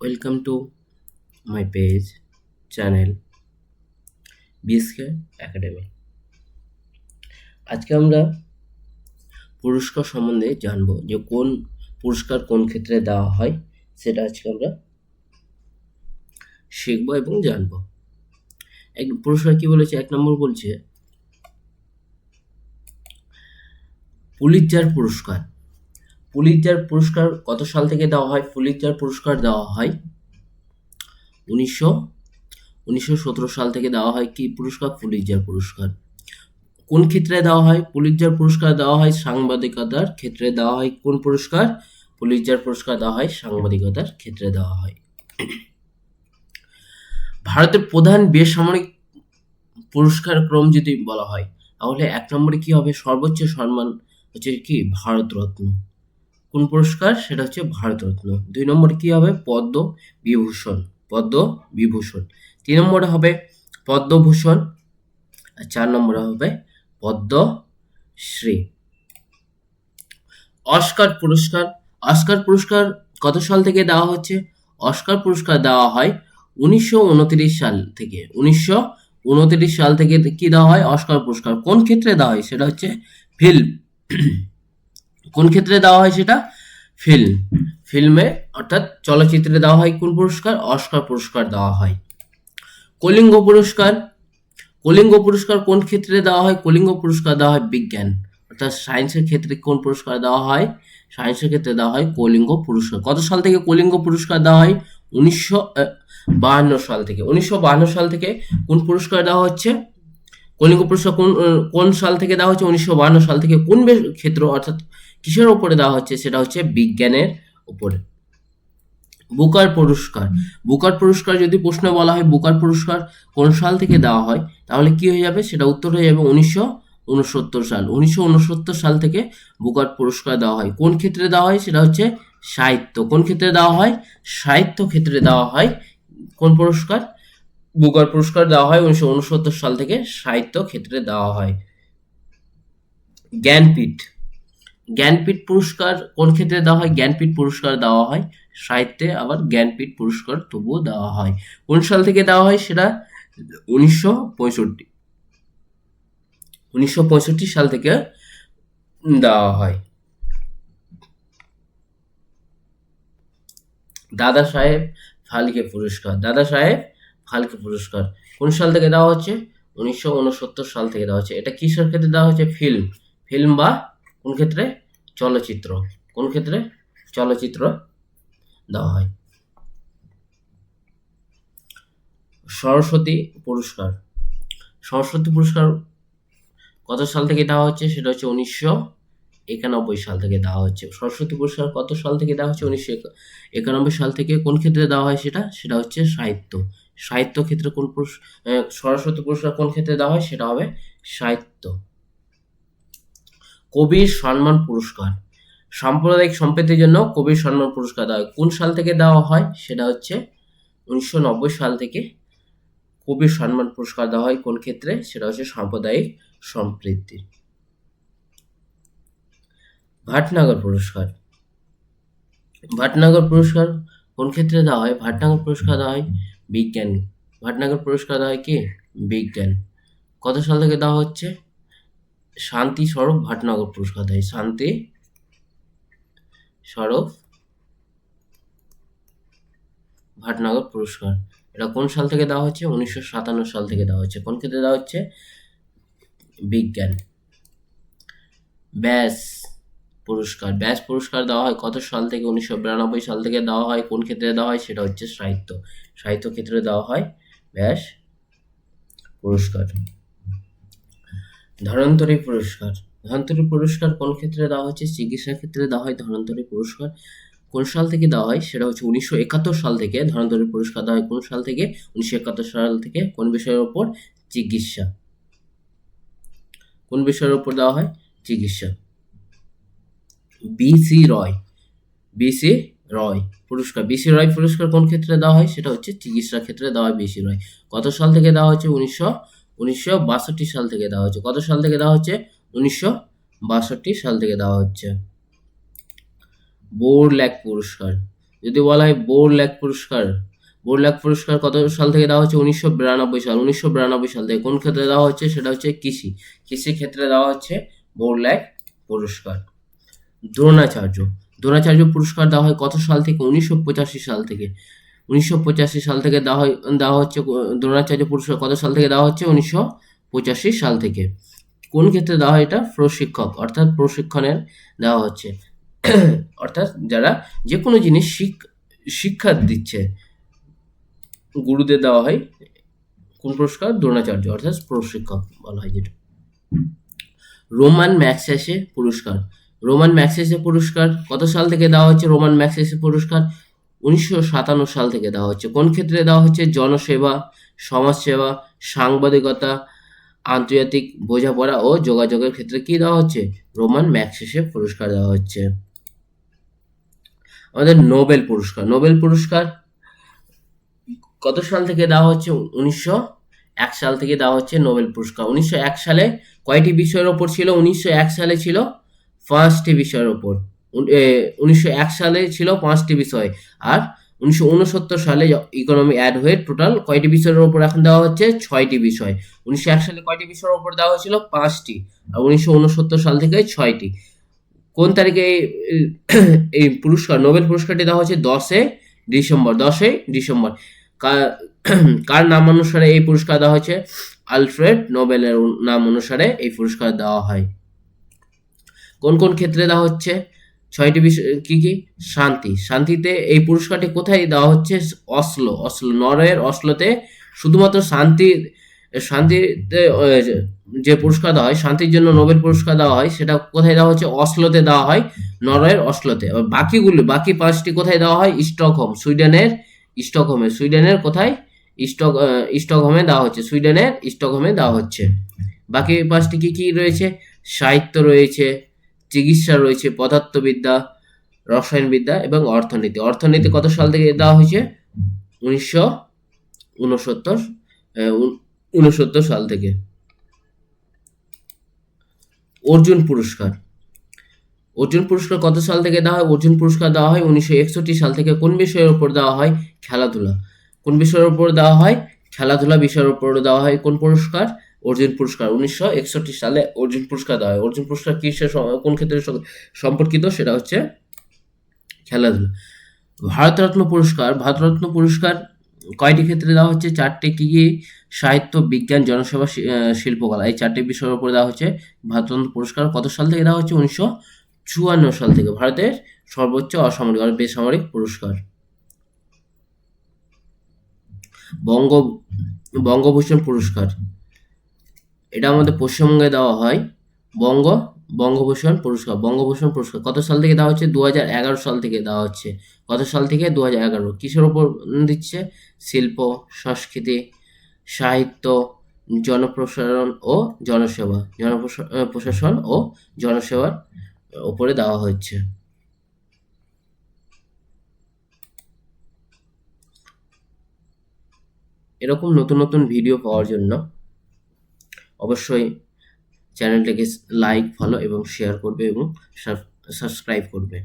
Welcome to my page channel BSK academy. আজকে আমরা পুরস্কার সম্বন্ধে জানবো যে কোন পুরস্কার কোন ক্ষেত্রে দেওয়া হয়, সেটা আজকে আমরা শিখবো এবং জানবো। এক পুরস্কার কি বলেছে, 1 নম্বর বলছে পুলিৎজার পুরস্কার। পুলিৎজার পুরস্কার কত সাল থেকে দেওয়া হয়? পুলিৎজার পুরস্কার দেওয়া হয় 1917 সাল থেকে দেওয়া হয়। কি পুরস্কার? পুলিৎজার পুরস্কার। কোন ক্ষেত্রে দেওয়া হয়? পুলিৎজার পুরস্কার দেওয়া হয় সাংবাদিকতার ক্ষেত্রে দেওয়া হয়। কোন পুরস্কার? পুলিৎজার পুরস্কার দেওয়া হয় সাংবাদিকতার ক্ষেত্রে দেওয়া হয়। ভারতের প্রধান বেসামরিক পুরস্কার ক্রম যদি বলা হয়, তাহলে 1 নম্বরে কি হবে? সর্বোচ্চ সম্মান হচ্ছে কি? ভারতরত্ন। কোন পুরস্কার? সেটা হচ্ছে ভারতরত্ন। 2 নম্বরে কি হবে? পদ্মবিভূষণ। পদ্মবিভূষণ। 3 নম্বরে হবে পদ্মভূষণ। আর 4 নম্বরে হবে পদ্মশ্রী। অস্কার পুরস্কার। অস্কার পুরস্কার কত সাল থেকে দেওয়া হচ্ছে? অস্কার পুরস্কার দেওয়া হয় 1929 সাল থেকে। 1929 সাল থেকে কি দেওয়া হয়? অস্কার পুরস্কার। কোন ক্ষেত্রে দেওয়া হয়? সেটা হচ্ছে ফিল্ম। কোন ক্ষেত্রে দেওয়া হয় সেটা? ফিল্মে অর্থাৎ চলচ্চিত্রে দেওয়া হয় কোন পুরস্কার? অস্কার পুরস্কার দেওয়া হয়। কলিঙ্গ পুরস্কার। কলিঙ্গ পুরস্কার কোন ক্ষেত্রে দেওয়া হয়? কলিঙ্গ পুরস্কার দেওয়া হয় বিজ্ঞান অর্থাৎ সায়েন্সের ক্ষেত্রে। কোন পুরস্কার দেওয়া হয়? সায়েন্সের ক্ষেত্রে দেওয়া হয় কলিঙ্গ পুরস্কার। কত সাল থেকে কলিঙ্গ পুরস্কার দেওয়া হয়? 1952 সাল থেকে। 1952 সাল থেকে কোন পুরস্কার দেওয়া হচ্ছে? কলিঙ্গ পুরস্কার কোন সাল থেকে দেওয়া হচ্ছে? 1952 সাল থেকে। কোন ক্ষেত্র অর্থাৎ কিসের উপরে দেওয়া হচ্ছে? সেটা হচ্ছে বিজ্ঞানের উপরে। বুকার পুরস্কার। বুকার পুরস্কার যদি প্রশ্ন বলা হয় বুকার পুরস্কার কোন সাল থেকে দেওয়া হয়, তাহলে কি হয়ে যাবে? সেটা উত্তর হয়ে যাবে 1969 সাল। 1969 সাল থেকে বুকার পুরস্কার দেওয়া হয়। কোন ক্ষেত্রে দেওয়া হয়? সেটা হচ্ছে সাহিত্য। কোন ক্ষেত্রে দেওয়া হয়? সাহিত্য ক্ষেত্রে দেওয়া হয়। কোন পুরস্কার? বুকার পুরস্কার দেওয়া হয় 1969 সাল থেকে সাহিত্য ক্ষেত্রে দেওয়া হয়। জ্ঞানপীঠ। জ্ঞানপীঠ পুরস্কার কোন ক্ষেত্রে দেওয়া হয়? জ্ঞানপীঠ পুরস্কার দেওয়া হয় সাহিত্যে, আবার জ্ঞানপীঠ পুরস্কার তবুও দেওয়া হয়। কোন সাল থেকে দেওয়া হয়? সেটা 1965। 1965 সাল থেকে দেওয়া হয়। দাদা সাহেব ফালকে পুরস্কার। দাদা সাহেব ফালকে পুরস্কার কোন সাল থেকে দেওয়া হচ্ছে? 1969 সাল থেকে দেওয়া হচ্ছে। এটা কিসের ক্ষেত্রে দেওয়া হচ্ছে? ফিল্ম বা কোন ক্ষেত্রে? চলচ্চিত্র। কোন ক্ষেত্রে? চলচ্চিত্র দেওয়া হয়। সরস্বতী পুরস্কার। সরস্বতী পুরস্কার কত সাল থেকে দেওয়া হচ্ছে? সেটা হচ্ছে 1991 সাল থেকে দেওয়া হচ্ছে। সরস্বতী পুরস্কার কত সাল থেকে দেওয়া হচ্ছে? 1991 সাল থেকে। কোন ক্ষেত্রে দেওয়া হয় সেটা? সেটা হচ্ছে সাহিত্য। সাহিত্য ক্ষেত্রে কোন সরস্বতী পুরস্কার কোন ক্ষেত্রে দেওয়া হয়? সেটা হবে সাহিত্য। কবির সম্মান পুরস্কার। সাম্প্রদায়িক সম্প্রীতির জন্য কবির সম্মান পুরস্কার দেওয়া হয়। কোন সাল থেকে দেওয়া হয়? সেটা হচ্ছে 1990 সাল থেকে কবির সম্মান পুরস্কার দেওয়া হয়। কোন ক্ষেত্রে? সেটা হচ্ছে সাম্প্রদায়িক সম্প্রীতি। ভাটনাগর পুরস্কার। ভাটনাগর পুরস্কার কোন ক্ষেত্রে দেওয়া হয়? ভাটনাগর পুরস্কার দেওয়া হয় বিজ্ঞান। ভাটনাগর পুরস্কার দেওয়া হয় কি? বিজ্ঞান। কত সাল থেকে দেওয়া হচ্ছে? শান্তি স্বরূপ ভাটনাগর পুরস্কার দেয়। শান্তি স্বরূপ ভাটনাগর পুরস্কার। এটা কোন সাল থেকে দেওয়া হচ্ছে? 1957 সাল থেকে দেওয়া হচ্ছে। কোন ক্ষেত্রে দেওয়া হচ্ছে? বিজ্ঞান। ব্যাস পুরস্কার। ব্যাস পুরস্কার দেওয়া হয় কত সাল থেকে? 1992 সাল থেকে দেওয়া হয়। কোন ক্ষেত্রে দেওয়া হয়? সেটা হচ্ছে সাহিত্য। সাহিত্য ক্ষেত্রে দেওয়া হয় ব্যাস পুরস্কার। ধন্বন্তরী পুরস্কার। ধন্বন্তরী পুরস্কার কোন ক্ষেত্রে দেওয়া হচ্ছে? চিকিৎসা ক্ষেত্রে দেওয়া হয় ধন্বন্তরী পুরস্কার। কোন সাল থেকে দেওয়া হয়? সেটা হচ্ছে 1971 সাল থেকে ধন্বন্তরী পুরস্কার দেওয়া হয়। কোন সাল থেকে? 1971 সাল থেকে। কোন বিষয়ের উপর? চিকিৎসা। কোন বিষয়ের উপর দেওয়া হয়? চিকিৎসা। বিসি রয়। বিসি রয় পুরস্কার। বিসি রয় পুরস্কার কোন ক্ষেত্রে দেওয়া হয়? সেটা হচ্ছে চিকিৎসা ক্ষেত্রে দেওয়া হয় বিসি রয়। কত সাল থেকে দেওয়া হচ্ছে? 1962 সাল থেকে দেওয়া হচ্ছে। কত সাল থেকে দেওয়া হচ্ছে? 1962 সাল থেকে দেওয়া হচ্ছে। বোরল্যাক পুরস্কার। যদি বলা হয় বোরল্যাক পুরস্কার, বোরল্যাক পুরস্কার কত সাল থেকে দেওয়া হচ্ছে? 1992 সাল থেকে। কোন ক্ষেত্রে দেওয়া হচ্ছে? সেটা হচ্ছে কৃষি ক্ষেত্রে দেওয়া হচ্ছে বোরল্যাক পুরস্কার। দ্রোণাচার্য, দ্রোণাচার্য পুরস্কার দেওয়া হয় কত সাল থেকে? 1985 সাল থেকে। 1985 সাল থেকে দেওয়া হচ্ছে দ্রোণাচার্য পুরস্কার। কত সাল থেকে দেওয়া হচ্ছে? 1985 সাল থেকে। কোন ক্ষেত্রে দেওয়া হয় এটা? প্রশিক্ষক, অর্থাৎ প্রশিক্ষণের দেওয়া হচ্ছে। অর্থাৎ যারা যে কোনো জিনিস শিক্ষা দিচ্ছে, গুরুদের দেওয়া হয় কোন পুরস্কার? দ্রোণাচার্য, অর্থাৎ প্রশিক্ষক বলা হয় যেটা। রোমান ম্যাগসেসে পুরস্কার, রোমান ম্যাগসেসে পুরস্কার কত সাল থেকে দেওয়া হচ্ছে? রোমান ম্যাগসেসে পুরস্কার 1957 সাল থেকে দেওয়া হচ্ছে। কোন ক্ষেত্রে দেওয়া হচ্ছে? জনসেবা, সমাজসেবা, সাংবাদিকতা, আন্তর্জাতিক বোঝাপড়া ও যোগাযোগের ক্ষেত্রে কি দেওয়া হচ্ছে? রোমান ম্যাগসেসে পুরস্কার দেওয়া হচ্ছে। আমাদের নোবেল পুরস্কার, নোবেল পুরস্কার কত সাল থেকে দেওয়া হচ্ছে? 1901 সাল থেকে দেওয়া হচ্ছে নোবেল পুরস্কার। 1901 সালে কয়টি বিষয়ের ওপর ছিল? 1901 সালে ছিল 5টি বিষয়ের ওপর। 1901 সালে ছিল 5টি বিষয়, আর 1969 সালে ইকোনমি অ্যাড হয়ে টোটাল কয়টি বিষয়ের ওপর এখন দেওয়া হচ্ছে? 6টি বিষয়। 1901 সালে কয়টি বিষয়ের ওপর দেওয়া হয়েছিল? 5টি, আর 1969 সাল থেকে 6টি। কোন তারিখে এই পুরস্কার, নোবেল পুরস্কারটি দেওয়া হচ্ছে? 10 ডিসেম্বর। কার নাম অনুসারে এই পুরস্কার দেওয়া হয়েছে? আলফ্রেড নোবেলের নাম অনুসারে এই পুরস্কার দেওয়া হয়। কোন কোন ক্ষেত্রে দেওয়া হচ্ছে? 6টি বিষয় কি কি? শান্তিতে এই পুরস্কারটি কোথায় দেওয়া হচ্ছে? অসলো, নরওয়ের অসলোতে শুধুমাত্র শান্তিতে যে পুরস্কার দেওয়া হয়, শান্তির জন্য নোবেল পুরস্কার দেওয়া হয়, সেটা কোথায় দেওয়া হচ্ছে? অসলোতে দেওয়া হয়, নরওয়ের অসলোতে। বাকি 5টি কোথায় দেওয়া হয়? সুইডেনের কোথায়? স্টকহোমে দেওয়া হচ্ছে, সুইডেনের স্টকহোমে দেওয়া হচ্ছে। বাকি 5টি কি কি রয়েছে? সাহিত্য রয়েছে, চিকিৎসা রয়েছে, পদার্থবিদ্যা, রসায়নবিদ্যা এবং অর্থনীতি। অর্থনীতি কত সাল থেকে দেওয়া হয়েছে? 1969 সাল থেকে। অর্জুন পুরস্কার, অর্জুন পুরস্কার কত সাল থেকে দেওয়া হয়? অর্জুন পুরস্কার দেওয়া হয় 1961 সাল থেকে। কোন বিষয়ের উপর দেওয়া হয়? খেলাধুলা। কোন বিষয়ের উপর দেওয়া হয়? খেলাধুলা বিষয়ের উপর দেওয়া হয় কোন পুরস্কার? অর্জুন পুরস্কার। 1961 সালে অর্জুন পুরস্কার দেওয়া হয়। অর্জুন পুরস্কার কিসের কোন ক্ষেত্রে সম্পর্কিত? সেটা হচ্ছে খেলাধুলা। ভারতরত্ন পুরস্কার কয়টি ক্ষেত্রে দেওয়া হচ্ছে? 4টি। কি কি? সাহিত্য, বিজ্ঞান, জনসেবা, শিল্পকলা, এই 4টি বিষয়ের উপর দেওয়া হচ্ছে ভারতরত্ন পুরস্কার। কত সাল থেকে দেওয়া হচ্ছে? 1954 সাল থেকে। ভারতের সর্বোচ্চ অসামরিক আর বেসামরিক পুরস্কার। বঙ্গভূষণ পুরস্কার, এটা আমাদের পশ্চিমবঙ্গে দেওয়া হয়। বঙ্গভূষণ পুরস্কার কত সাল থেকে দেওয়া হচ্ছে? 2011 সাল থেকে দেওয়া হচ্ছে। কত সাল থেকে? 2011। কিসের উপর দিচ্ছে? শিল্প, সংস্কৃতি, সাহিত্য, জনপ্রসারণ ও জনসেবা, প্রশাসন ও জনসেবার উপরে দেওয়া হচ্ছে। এরকম নতুন নতুন ভিডিও পাওয়ার জন্য অবশ্যই চ্যানেলটিকে লাইক, ফলো এবং শেয়ার করবে এবং সাবস্ক্রাইব করবে।